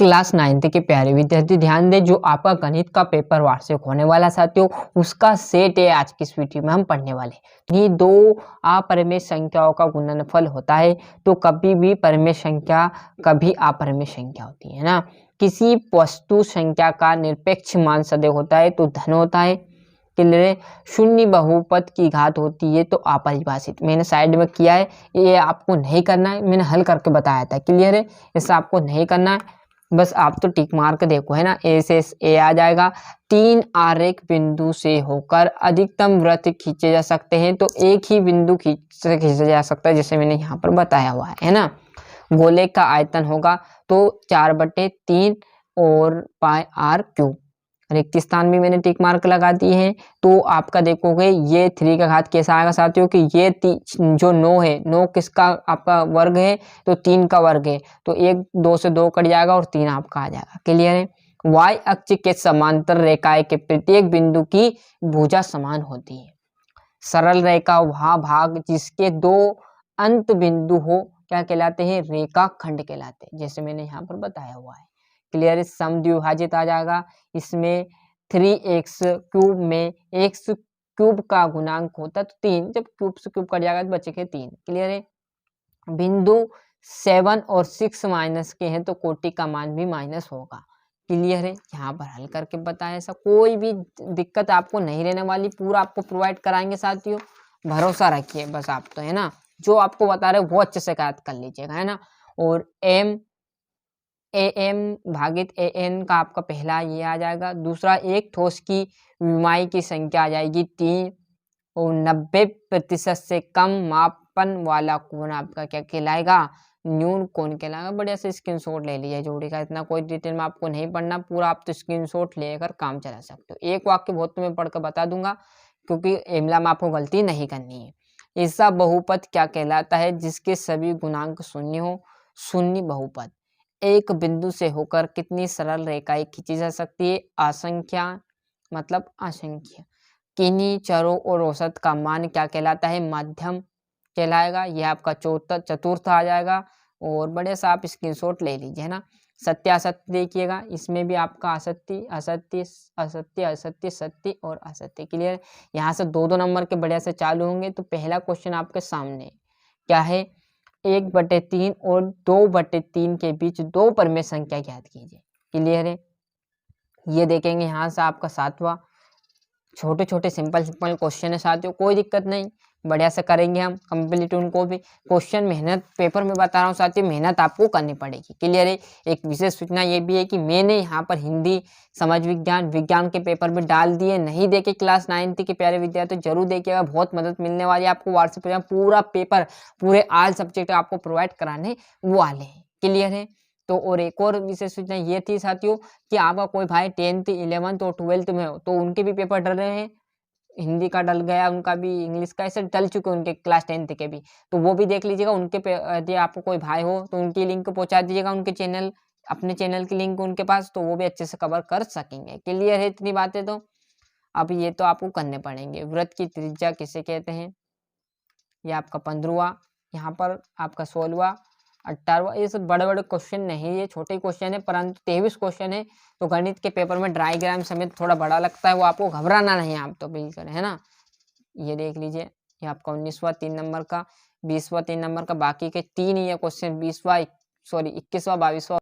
Class 9th के प्यारे विद्यार्थी ध्यान दें, जो आपका गणित का पेपर वार्षिक होने वाला साथियों, उसका सेट है आज की इस वीडियो में हम पढ़ने वाले हैं। ये दो अपरिमेय संख्याओं का गुणनफल होता है। तो कभी भी परिमेय संख्या कभी अपरिमेय संख्या होती है ना। किसी वस्तु संख्या का निरपेक्ष मान सदैव होता है तो धन होता है। क्लियर? शून्य बहुपद की घात होती है तो अपरिभाषित। मैंने साइड में किया है, ये आपको नहीं करना है, मैंने हल करके बताया था। क्लियर है? ऐसा आपको नहीं करना है, बस आप तो टिक मार के देखो, है ना। ए से ए आ जाएगा। 3 आरेख बिंदु से होकर अधिकतम वृत्त खींचे जा सकते हैं, तो एक ही बिंदु से खींचा जा सकता है, जैसे मैंने यहाँ पर बताया हुआ है ना। गोले का आयतन होगा तो 4/3 और पाई आर क्यूब। रिक्त स्थान भी मैंने टिक मार्क लगा दी है। तो आपका देखोगे ये 3 का घात कैसा आएगा साथियों कि ये जो 9 है, 9 किसका आपका वर्ग है तो 3 का वर्ग है, तो 1 2 से 2 कट जाएगा और 3 आपका आ जाएगा। क्लियर है? y अक्ष के समांतर रेखाएं के प्रत्येक बिंदु की भुजा समान होती है। सरल रेखा वह भाग जिसके 2 अंत बिंदु हो क्या कहलाते हैं? रेखाखंड कहलाते हैं, जैसे मैंने यहाँ पर बताया हुआ है। क्लियर? समद्विभाजित आ जाएगा। इसमें 3x क्यूब में x क्यूब का गुणांक होता है तो 3, जब क्यूब से क्यूब कट जाएगा तो बचेगा 3। क्लियर है? बिंदु 7 और 6 माइनस के हैं तो कोटि का मान भी माइनस होगा। क्लियर है? यहाँ पर हल करके बताया। ऐसा कोई भी दिक्कत आपको नहीं रहने वाली, पूरा आपको प्रोवाइड कराएंगे साथियों, भरोसा रखिए बस आप तो, है ना। जो आपको बता रहे वो अच्छे से याद कर लीजिएगा, है ना। और am भागित an का आपका पहला ये आ जाएगा। दूसरा, एक ठोस की विमाई की संख्या आ जाएगी 3 और 90% से कम मापन वाला कोण आपका क्या कहलाएगा? न्यून कोण कहलाएगा। बढ़िया से स्क्रीनशॉट ले लीजिए जोड़ी का, इतना कोई डिटेल में आपको नहीं पढ़ना, पूरा आप तो स्क्रीनशॉट लेकर काम चला सकते हो। एक वाक्य बहुत तुम्हें पढ़ कर बता दूंगा क्योंकि एमला में आपको गलती नहीं करनी है। ऐसा बहुपद क्या कहलाता है जिसके सभी गुणांक शून्य हो? शून्य बहुपद। एक बिंदु से होकर कितनी सरल रेखाएं खींची जा सकती है? असंख्या, मतलब असंख्य। किन्हीं चरों और औसत का मान क्या कहलाता है? माध्यम कहलाएगा। यह आपका चतुर्थ आ जाएगा। और बड़े सा आप स्क्रीनशॉट ले लीजिए, है ना। सत्य असत्य देखिएगा, इसमें भी आपका असत्य असत्य असत्य असत्य सत्य और असत्य। क्लियर? यहाँ से 2-2 नंबर के बढ़िया से चालू होंगे। तो पहला क्वेश्चन आपके सामने क्या है? 1/3 और 2/3 के बीच 2 परिमेय संख्या ज्ञात कीजिए। क्लियर है? ये देखेंगे यहाँ से आपका 7वां। छोटे छोटे सिंपल क्वेश्चन है साथियों, कोई दिक्कत नहीं, बढ़िया से करेंगे हम कंप्लीट उनको भी। क्वेश्चन मेहनत पेपर में बता रहा हूँ साथियों, मेहनत आपको करनी पड़ेगी। क्लियर है? एक विशेष सूचना ये भी है कि मैंने यहाँ पर हिंदी, समाज विज्ञान, विज्ञान के पेपर में डाल दिए। नहीं देखे क्लास 9th के प्यारे विद्यार्थी जरूर देखिएगा, बहुत मदद मिलने वाली है आपको। व्हाट्सएप पर पूरा पेपर, पूरे ऑल सब्जेक्ट आपको प्रोवाइड कराने वाले हैं। क्लियर है? तो और एक और विशेष सूचना ये थी साथियों कि आपका कोई भाई 10th 11th और 12th में हो तो उनके भी पेपर डल रहे हैं। हिंदी का डल गया, उनका भी इंग्लिश का, ऐसे डल चुके उनके क्लास 10th के भी, तो वो भी देख लीजिएगा। उनके यदि आपको कोई भाई हो तो उनकी लिंक पहुंचा दीजिएगा, उनके चैनल, अपने चैनल की लिंक उनके पास, तो वो भी अच्छे से कवर कर सकेंगे। क्लियर है इतनी बातें? तो अब ये तो आपको करने पड़ेंगे। वृत्त की त्रिज्या किसे कहते हैं? ये आपका 15वां, यहाँ पर आपका 16वां, 18वां। ये सब बड़े बड़े क्वेश्चन नहीं, ये छोटे क्वेश्चन है, परंतु 23 क्वेश्चन है। तो गणित के पेपर में डायग्राम समेत थोड़ा बड़ा लगता है, वो आपको घबराना नहीं, आप तो बिल्कुल, है ना। ये देख लीजिए, ये आपका 19वां 3 नंबर का, 20वां 3 नंबर का, बाकी के 3 ये क्वेश्चन 20वां 21वां 22वां